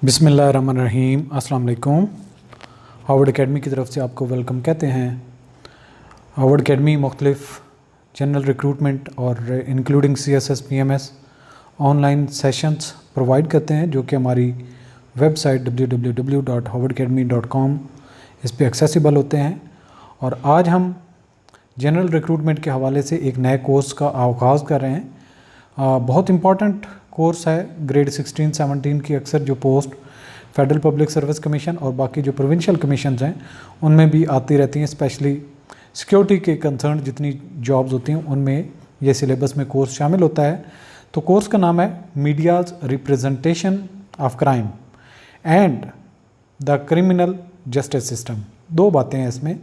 बिस्मिल्लाहिर्रहमानिर्रहीम। अस्सलाम वालेकुम। हार्वर्ड एकेडमी की तरफ से आपको वेलकम कहते हैं। हार्वर्ड एकेडमी मुख्तलिफ़ जनरल रिक्रूटमेंट और including CSS PMS online sessions provide करते हैं, जो कि हमारी वेबसाइट www.harvardacademy.com इस पे एक्सेसिबल होते हैं। और आज हम जनरल रिक्रूटमेंट के हवाले से एक नए कोर्स का आगाज़ कर रहे हैं। बहुत इम्पॉर्टेंट कोर्स है। ग्रेड 16-17 की अक्सर जो post federal public service commission और बाकी जो प्रोविंशियल कमीशंस हैं उनमें भी आती रहती हैं। स्पेशली सिक्योरिटी के कंसर्न जितनी जॉब्स होती हैं उनमें ये सिलेबस में कोर्स शामिल होता है। तो कोर्स का नाम है medias representation of crime and the criminal justice system. दो बातें हैं इसमें,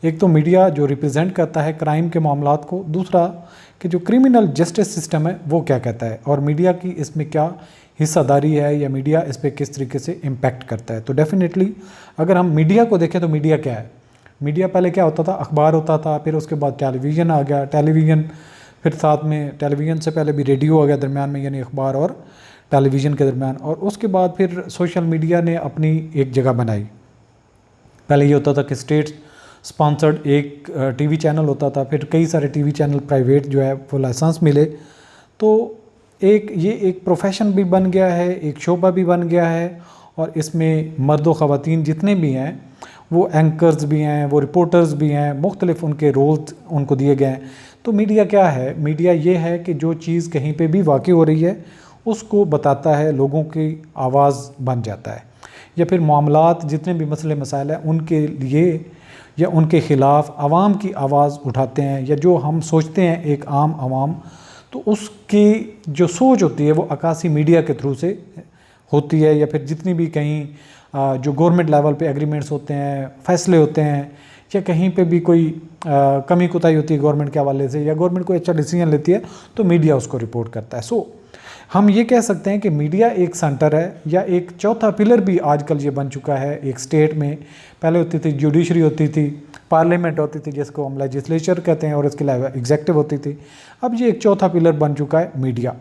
एक तो मीडिया जो रिप्रेजेंट करता है क्राइम के मामलात को, दूसरा कि जो क्रिमिनल जस्टिस सिस्टम है वो क्या कहता है और मीडिया की इसमें क्या हिस्सादारी है या मीडिया इस पर किस तरीके से इम्पैक्ट करता है। तो डेफिनेटली अगर हम मीडिया को देखें तो मीडिया क्या है। मीडिया पहले क्या होता था, अखबार होता था, फिर उसके बाद टेलीविज़न आ गया, टेलीविज़न फिर साथ में टेलीविज़न से पहले भी रेडियो आ गया दरमियान में, यानी अखबार और टेलीविज़न के दरमियान। और उसके बाद फिर सोशल मीडिया ने अपनी एक जगह बनाई। पहले ये होता था कि स्टेट स्पॉन्सर्ड एक टीवी चैनल होता था, फिर कई सारे टीवी चैनल प्राइवेट जो है वो लाइसेंस मिले, तो ये एक प्रोफेशन भी बन गया है, एक शोबा भी बन गया है। और इसमें मर्द व ख़वातीन जितने भी हैं वो एंकर्स भी हैं, वो रिपोर्टर्स भी हैं, मुख्तलिफ उनके रोल्स उनको दिए गए हैं। तो मीडिया क्या है? मीडिया ये है कि जो चीज़ कहीं पे भी वाक़ई हो रही है उसको बताता है, लोगों की आवाज़ बन जाता है, या फिर मामलात जितने भी मसले मसाइल हैं उनके लिए या उनके ख़िलाफ़ आवाम की आवाज़ उठाते हैं, या जो हम सोचते हैं एक आम आवाम, तो उसकी जो सोच होती है वो अक्कासी मीडिया के थ्रू से होती है। या फिर जितनी भी कहीं जो गवर्नमेंट लेवल पे एग्रीमेंट्स होते हैं, फ़ैसले होते हैं, या कहीं पे भी कोई कमी कोताही होती है गवर्नमेंट के हवाले से, या गवर्नमेंट कोई अच्छा डिसीजन लेती है तो मीडिया उसको रिपोर्ट करता है। हम ये कह सकते हैं कि मीडिया एक सेंटर है या एक चौथा पिलर भी आजकल ये बन चुका है एक स्टेट में। पहले होती थी जुडिशरी होती थी, पार्लियामेंट होती थी जिसको हम लेजिस्लेचर कहते हैं, और इसके अलावा एग्जेक्टिव होती थी। अब ये एक चौथा पिलर बन चुका है मीडिया।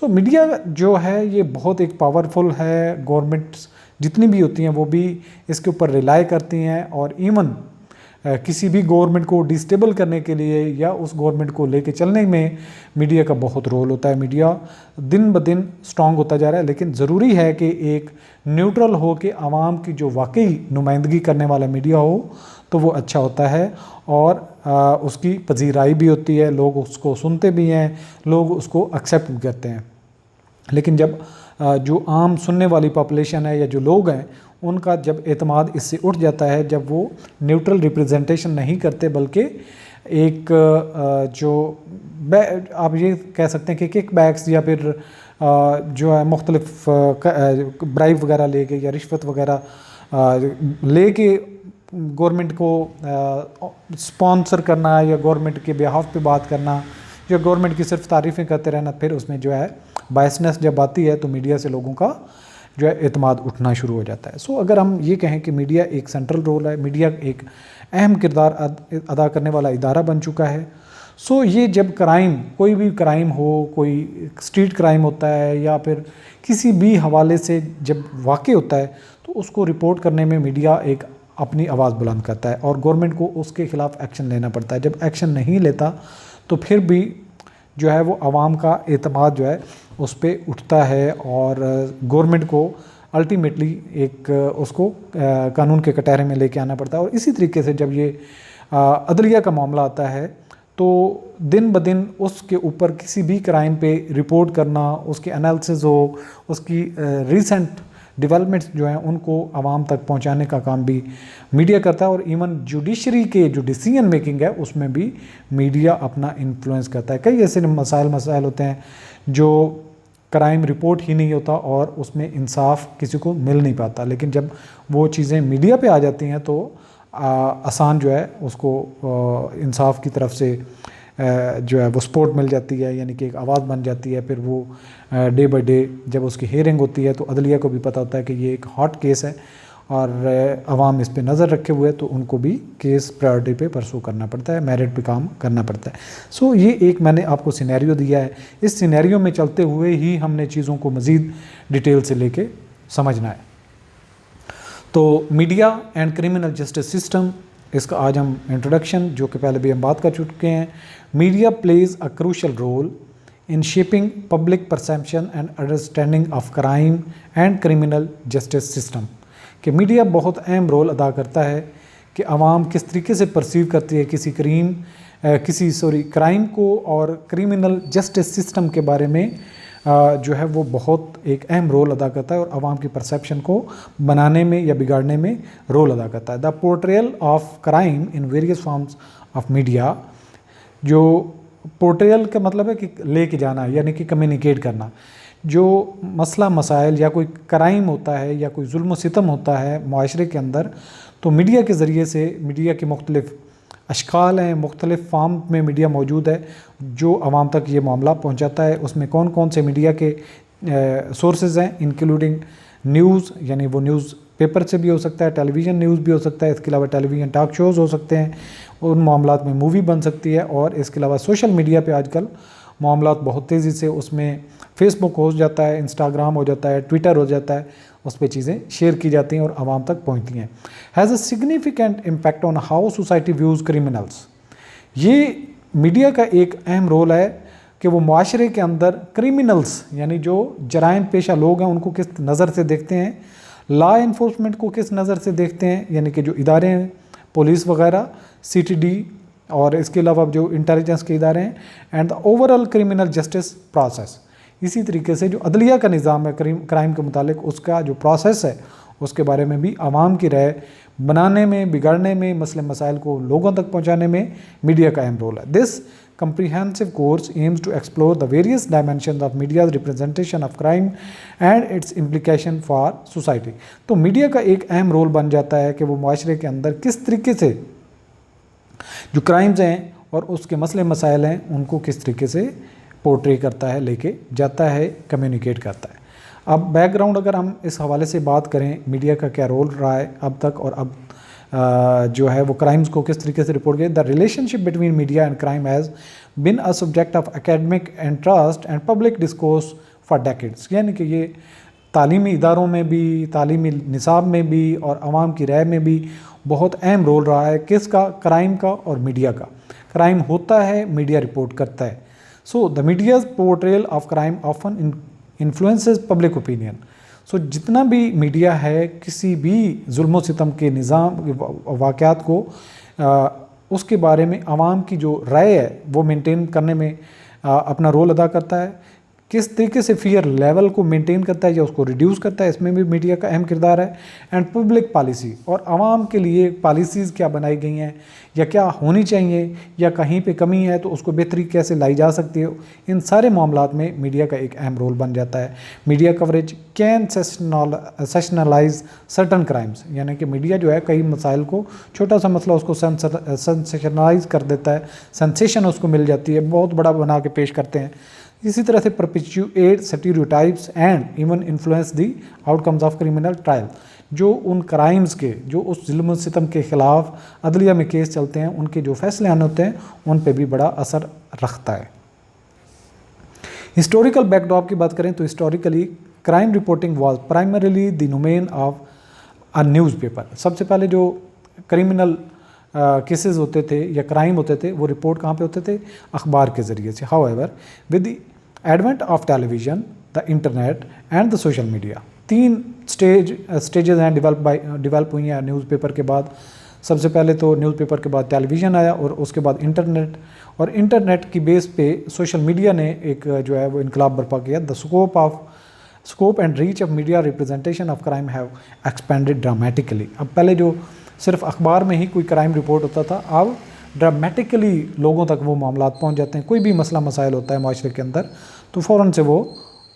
मीडिया जो है ये बहुत एक पावरफुल है। गवर्नमेंट्स जितनी भी होती हैं वो भी इसके ऊपर रिलाई करती हैं, और इवन किसी भी गवर्नमेंट को डिस्टेबल करने के लिए या उस गवर्नमेंट को लेके चलने में मीडिया का बहुत रोल होता है। मीडिया दिन ब दिन स्ट्रॉन्ग होता जा रहा है, लेकिन ज़रूरी है कि एक न्यूट्रल हो के आवाम की जो वाकई नुमाइंदगी करने वाला मीडिया हो तो वो अच्छा होता है, और उसकी पजीराई भी होती है, लोग उसको सुनते भी हैं, लोग उसको एक्सेप्ट भी करते हैं। लेकिन जब जो आम सुनने वाली पॉपुलेशन है या जो लोग हैं उनका जब एतमाद इससे उठ जाता है, जब वो न्यूट्रल रिप्रेजेंटेशन नहीं करते बल्कि एक जो आप ये कह सकते हैं कि किक बैक्स या फिर जो है मुख्तलिफ ब्राइब वगैरह लेके या रिश्वत वगैरह लेके गवर्नमेंट को स्पॉन्सर करना या गवर्नमेंट के बिहाफ पे बात करना या गवर्नमेंट की सिर्फ तारीफ़ें करते रहना, फिर उसमें जो है बायसनेस जब आती है तो मीडिया से लोगों का जो है एतमाद उठना शुरू हो जाता है। अगर हम ये कहें कि मीडिया एक सेंट्रल रोल है, मीडिया एक अहम किरदार अदा करने वाला इदारा बन चुका है। ये जब क्राइम, कोई भी क्राइम हो, कोई स्ट्रीट क्राइम होता है या फिर किसी भी हवाले से जब वाक़ई होता है तो उसको रिपोर्ट करने में मीडिया एक अपनी आवाज़ बुलंद करता है और गवर्नमेंट को उसके ख़िलाफ़ एक्शन लेना पड़ता है। जब एक्शन नहीं लेता तो फिर भी जो है वो आवाम का एतमाद जो है उस पर उठता है, और गवर्नमेंट को अल्टीमेटली एक उसको कानून के कटहरे में लेके आना पड़ता है। और इसी तरीके से जब ये अदलिया का मामला आता है तो दिन ब दिन उसके ऊपर किसी भी क्राइम पे रिपोर्ट करना, उसकी एनालिसिस हो, उसकी रीसेंट डेवलपमेंट्स जो हैं उनको आवाम तक पहुंचाने का काम भी मीडिया करता है। और इवन जुडिशरी के जो डिसीजन मेकिंग है उसमें भी मीडिया अपना इन्फ्लुएंस करता है। कई ऐसे मसाइल होते हैं जो क्राइम रिपोर्ट ही नहीं होता और उसमें इंसाफ किसी को मिल नहीं पाता, लेकिन जब वो चीज़ें मीडिया पे आ जाती हैं तो आसान जो है उसको इंसाफ की तरफ से जो है वो सपोर्ट मिल जाती है, यानी कि एक आवाज़ बन जाती है। फिर वो डे बाय डे जब उसकी हेयरिंग होती है तो अदलिया को भी पता होता है कि ये एक हॉट केस है और आवाम इस पे नज़र रखे हुए, तो उनको भी केस प्रायोरिटी पे परसू करना पड़ता है, मेरिट पे काम करना पड़ता है। ये एक मैंने आपको सिनेरियो दिया है। इस सिनेरियो में चलते हुए ही हमने चीज़ों को मज़ीद डिटेल से लेके سمجھنا ہے. تو media and criminal justice system, اس کا آج ہم انٹروڈکشن جو کہ پہلے بھی ہم بات کر چکے ہیں. Media plays a crucial role in shaping public perception and understanding of crime and criminal justice system, کہ میڈیا بہت اہم رول ادا کرتا ہے کہ عوام کس طریقے سے پرسیو کرتی ہے کسی کرائم کو، اور کرمنل جسٹس سسٹم کے بارے میں جو ہے وہ بہت ایک اہم رول ادا کرتا ہے اور عوام کی پرسیپشن کو بنانے میں یا بگاڑنے میں رول ادا کرتا ہے. The portrayal of crime in various forms of media, جو پورٹریل کا مطلب ہے کہ لے کے جانا، یعنی کہ کمیونیکیٹ کرنا. جو مسئلہ مسائل یا کوئی کرائم ہوتا ہے یا کوئی ظلم و ستم ہوتا ہے معاشرے کے اندر، تو میڈیا کے ذریعے سے، میڈیا کے مختلف اشکال ہیں، مختلف فارم میں میڈیا موجود ہے جو عوام تک یہ معاملہ پہنچاتا ہے. اس میں کون کون سے میڈیا کے سورسز ہیں، انکلوڈنگ نیوز، یعنی وہ نیوز پیپر سے بھی ہو سکتا ہے، ٹیلی ویژن نیوز بھی ہو سکتا ہے، اس کے علاوہ ٹیلی ویژن ٹاک شوز ہو سکتے ہیں، ان معاملات میں مووی بن سکتی ہے، اور اس کے علاوہ سوشل میڈیا پہ آج کل معاملات بہت تیزی سے، اس میں فیس بک ہو جاتا ہے، انسٹاگرام ہو جاتا ہے، ٹویٹر ہو جاتا ہے، اس پہ چیزیں شیئر کی جاتی ہیں اور عوام تک پہنچتی ہیں. Has a significant impact on how society views criminals. یہ میڈیا کا ایک اہم رول ہے کہ وہ معاشرے کے اندر کرمنلس، یعنی جو جرائم پیشہ لوگ ہیں، ان کو کس نظر سے دیکھتے ہیں، لا انفورسمنٹ کو کس نظر سے دیکھتے ہیں، یعنی کہ جو ادارے ہیں پولیس وغیرہ، سی ٹی ڈی، اور اس کے علاوہ جو انٹیلیجنس کے ادارے ہیں، and the over all criminal justice process. اسی طریقے سے جو عدلیہ کا نظام ہے کرائم کے متعلق، اس کا جو پروسیس ہے اس کے بارے میں بھی عوام کی رائے بنانے میں، بگاڑنے میں، مسئلے مسائل کو لوگوں تک پہنچانے میں میڈیا کا اہم رول ہے. دس comprehensive course aims to explore the various dimensions of media's representation of crime and its implication for society. تو میڈیا کا ایک اہم رول بن جاتا ہے کہ وہ معاشرے کے اندر کس طریقے سے جو کرائمز ہیں اور اس کے مسئلے مسائل ہیں ان کو کس طریقے سے پورٹری کرتا ہے، لے کے جاتا ہے، کمیونیکیٹ کرتا ہے. اب بیک گراؤنڈ اگر ہم اس حوالے سے بات کریں میڈیا کا کیا رول رہا ہے اب تک، اور اب جو ہے وہ کرائمز کو کس طریقے سے رپورٹ کیا. The relation ship between media and crime has been a subject of academic interest and public discourse for decades. یعنی کہ یہ تعلیمی اداروں میں بھی، تعلیمی نصاب میں بھی، اور عوام کی رائے میں بھی بہت اہم رول رہا ہے. کس کا؟ کرائم کا اور میڈیا کا. کرائم ہوتا ہے، میڈیا رپورٹ کرتا ہے. So the media's portrayal of crime often influences public opinion. So جتنا بھی میڈیا ہے کسی بھی ظلم و ستم کے نظام واقعات کو، اس کے بارے میں عوام کی جو رائے ہے وہ مینٹین کرنے میں اپنا رول ادا کرتا ہے. کس طریقے سے فیئر لیول کو مینٹین کرتا ہے یا اس کو ریڈیوس کرتا ہے، اس میں بھی میڈیا کا اہم کردار ہے. اینڈ پبلک پالیسی، اور عوام کے لیے پالیسیز کیا بنائی گئی ہیں یا کیا ہونی چاہیے، یا کہیں پہ کمی ہے تو اس کو بہتری کیسے لائی جا سکتی ہے، ان سارے معاملات میں میڈیا کا ایک اہم رول بن جاتا ہے. Media coverage can sensationalise certain crimes. یعنی کہ میڈیا جو ہے کئی مسائل کو، چھوٹا سا مسئلہ اس کو سینسیشنلائز کر دیتا ہے، سینسیشن اس کو مل جاتی ہے، بہت بڑا بنا کے پیش کرتے ہیں. اسی طرح سے perpetuate stereotypes and even influence the out comes of criminal trial. جو ان کرائمز کے، جو اس ظلم و ستم کے خلاف عدلیہ میں کیس چلتے ہیں، ان کے جو فیصلے آنے ہوتے ہیں ان پہ بھی بڑا اثر رکھتا ہے. ہسٹوریکل بیک ڈراپ کی بات کریں تو historically crime reporting was primarily the domain of a newspaper پیپر. سب سے پہلے جو کرمنل کیسز ہوتے تھے یا کرائم ہوتے تھے وہ رپورٹ کہاں پہ ہوتے تھے؟ اخبار کے ذریعے سے. However with the advent of television, the internet and the social media, تین اسٹیجز ہیں ڈیولپ ہوئی ہیں نیوز پیپر کے بعد. سب سے پہلے تو نیوز پیپر کے بعد ٹیلی ویژن آیا، اور اس کے بعد انٹرنیٹ، اور انٹرنیٹ کی بیس پہ سوشل میڈیا نے ایک جو ہے وہ انقلاب برپا کیا. The scope and reach of media representation of crime have expanded dramatically. اب پہلے جو صرف اخبار میں ہی کوئی کرائم رپورٹ ہوتا تھا، اب ڈرامیٹیکلی لوگوں تک وہ معاملات پہنچ جاتے ہیں. کوئی بھی مسئلہ مسائل ہوتا ہے معاشرے کے اندر تو فوراً سے وہ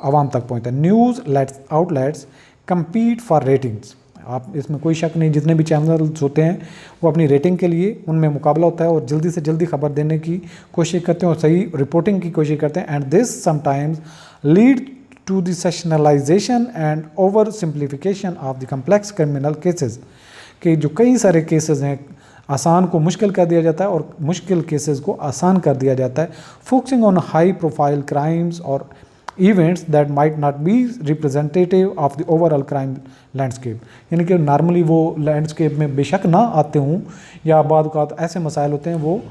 عوام تک پہنچتا ہے. News out let's compete for ratings. آپ اس میں کوئی شک نہیں، جتنے بھی چینلز ہوتے ہیں وہ اپنی ریٹنگ کے لیے ان میں مقابلہ ہوتا ہے اور جلدی سے جلدی خبر دینے کی کوشش کرتے ہیں اور صحیح رپورٹنگ کی کوشش کرتے ہیں. And this sometimes lead to the sensationalisation and oversimplification of the complex criminal cases. کہ جو کئی سارے کیسز ہیں آسان کو مشکل کر دیا جاتا ہے اور مشکل کیسز کو آسان کر دیا جاتا ہے. Focusing on high profile crimes اور events that might not be representative of the overall crime landscape. यानी कि नॉर्मली वो लैंडस्केप में बेशक ना आते हों, या बाद औक़ात ऐसे मसाइल होते हैं वो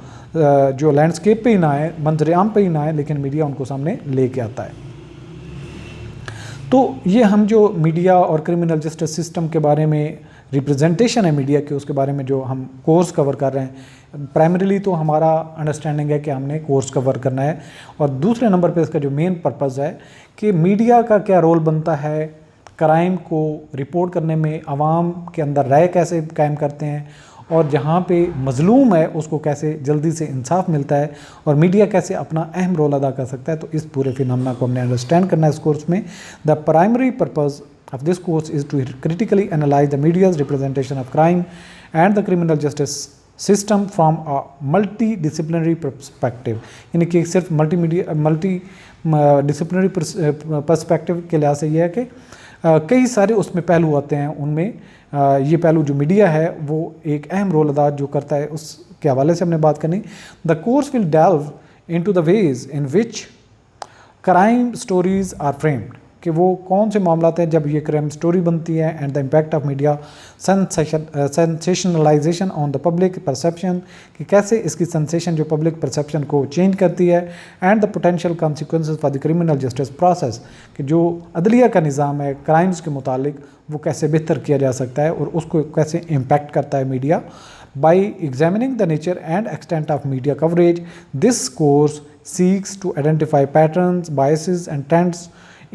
जो लैंडस्केप पे ही ना आए, मंजर आम पे ही ना आए, लेकिन मीडिया उनको सामने लेके आता है। तो ये हम जो मीडिया और क्रिमिनल जस्टिस सिस्टम के बारे में रिप्रेजेंटेशन है मीडिया के, उसके बारे में जो हम कोर्स कवर कर रहे हैं, प्राइमरीली तो हमारा अंडरस्टैंडिंग है कि हमने कोर्स कवर करना है, और दूसरे नंबर पे इसका जो मेन पर्पज़ है कि मीडिया का क्या रोल बनता है क्राइम को रिपोर्ट करने में, आवाम के अंदर राय कैसे कायम करते हैं, और जहाँ पे मज़लूम है उसको कैसे जल्दी से इंसाफ मिलता है, और मीडिया कैसे अपना अहम रोल अदा कर सकता है। तो इस पूरे फिनोमेना को हमने अंडरस्टैंड करना है इस कोर्स में। The primary purpose of this course is to critically analyze the media's representation of crime and the criminal justice system from a multidisciplinary perspective। यानी कि सिर्फ मल्टी डिसिप्लिनरी पर्सपेक्टिव के लिहाज से यह है कि कई सारे उसमें पहलू आते हैं, उनमें ये पहलू जो मीडिया है वो एक अहम रोल अदा जो करता है उसके हवाले से हमने बात करनी। The course will delve into the ways in which crime stories are framed, कि वो कौन से मामलात हैं जब ये क्राइम स्टोरी बनती है, and the impact of media sensationalisation on the public perception, कि कैसे इसकी सेंसेशन जो पब्लिक परसेप्शन को चेंज करती है, and the potential consequences for the criminal justice process, कि जो अदलिया का निज़ाम है क्राइम्स के मुतालिक वो कैसे बेहतर किया जा सकता है और उसको कैसे इम्पैक्ट करता है media. By examining the nature and extent of media coverage, this course seeks to identify patterns, biases and trends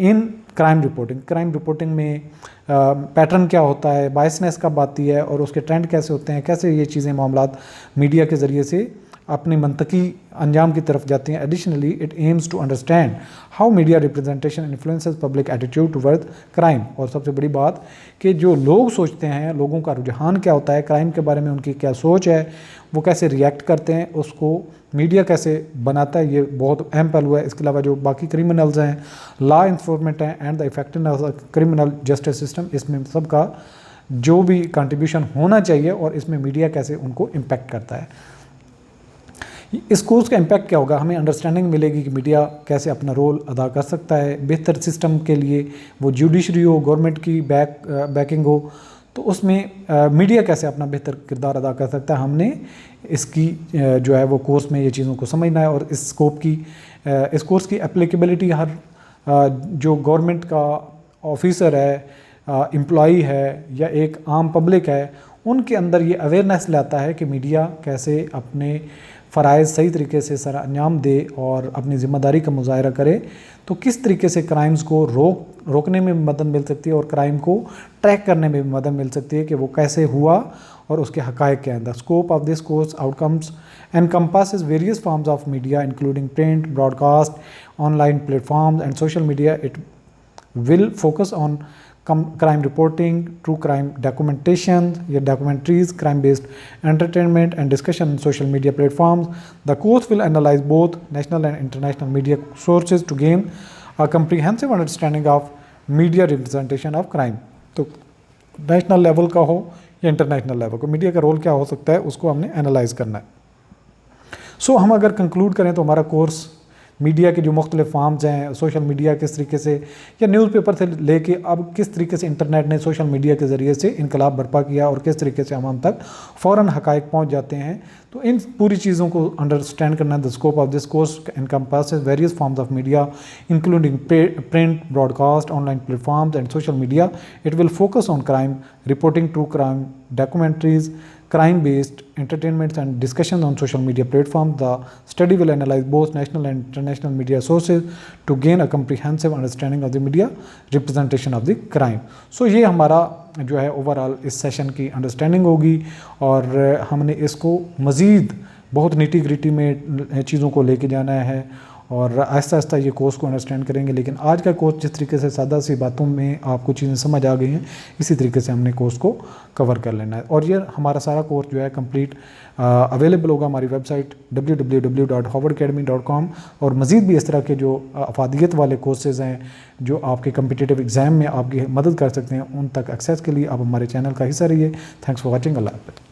in crime reporting. Crime reporting में पैटर्न क्या होता है, बायसनेस कब आती है, और उसके ट्रेंड कैसे होते हैं, कैसे ये चीज़ें मामलात मीडिया के ज़रिए से अपनी मंतकी अंजाम की तरफ जाती हैं। Additionally it aims to understand how media representation influences public attitude toward crime, और सबसे बड़ी बात कि जो लोग सोचते हैं, लोगों का रुझान क्या होता है क्राइम के बारे में, उनकी क्या सोच है, वो कैसे रिएक्ट करते हैं, उसको मीडिया कैसे बनाता है, ये बहुत अहम पहलू है। इसके अलावा जो बाकी क्रिमिनल्स हैं, लॉ इन्फोर्समेंट हैं, and the effectiveness of criminal justice system, इसमें सबका जो भी कंट्रीब्यूशन होना चाहिए और इसमें मीडिया कैसे उनको इम्पैक्ट करता है। इस कोर्स का इम्पैक्ट क्या होगा, हमें अंडरस्टैंडिंग मिलेगी कि मीडिया कैसे अपना रोल अदा कर सकता है बेहतर सिस्टम के लिए, वो जुडिशरी हो, गवर्नमेंट की बैकिंग हो, तो उसमें मीडिया कैसे अपना बेहतर किरदार अदा कर सकता है। हमने इसकी जो है वो कोर्स में ये चीज़ों को समझना है, और इस इस कोर्स की एप्लीकेबिलिटी हर जो गवर्नमेंट का ऑफिसर है, एम्प्लॉई है, या एक आम पब्लिक है, उनके अंदर ये अवेयरनेस लाता है कि मीडिया कैसे अपने फ़राइज़ सही तरीके से सर अंजाम दे और अपनी ज़िम्मेदारी का मुज़ाहरा करे, तो किस तरीके से क्राइम्स को रोकने में मदद मिल सकती है और क्राइम को ट्रैक करने में भी मदद मिल सकती है कि वो कैसे हुआ और उसके हक़ाइक़ क्या हैं। The scope of this course outcomes encompasses various forms of media including print, broadcast, online platforms and social media. It will focus on crime reporting, true crime documentation, documentaries, crime-based entertainment and discussion on social media platforms. The course will analyze both national and international media sources to gain a comprehensive understanding of media representation of crime. तो national level का हो या international level का, media का role क्या हो सकता है उसको हमने एनालाइज करना है। सो हम अगर कंक्लूड करें तो हमारा कोर्स मीडिया के जो मुख्तलिफ फॉर्म्स हैं, सोशल मीडिया किस तरीके से, या न्यूज़पेपर से लेके अब किस तरीके से इंटरनेट ने सोशल मीडिया के ज़रिए से इनकलाब बर्पा किया और किस तरीके से आवाम तक फ़ौरन हक़ाइक़ पहुंच जाते हैं, तो इन पूरी चीज़ों को अंडरस्टैंड करना। The scope of this course encompasses various forms of media including print, broadcast, online platforms and social media. It will focus on crime reporting, true crime documentaries, crime-based entertainments and discussions on social media platforms. The study will analyze both national and international media sources to gain a comprehensive understanding of the media representation of the crime. So ये हमारा जो है overall इस session की understanding होगी, और हमने इसको मज़ीद बहुत नीटी ग्रिटी में चीज़ों को लेके जाना है और आहिस्ता आहिस्ता ये कोर्स को अंडरस्टैंड करेंगे। लेकिन आज का कोर्स जिस तरीके से सादा सी बातों में आपको चीज़ें समझ आ गई हैं, इसी तरीके से हमने कोर्स को कवर कर लेना है। और ये हमारा सारा कोर्स जो है कंप्लीट अवेलेबल होगा हमारी वेबसाइट www.howardacademy.com। और मज़ीद भी इस तरह के जो अफादियत वाले कोर्सेज़ हैं जो आपके कम्पिटिटिव एग्ज़ाम में आपकी मदद कर सकते हैं, उन तक एक्सेस के लिए आप हमारे चैनल का हिस्सा रहिए। Thanks for watching. अल्लाह हाफ़िज़।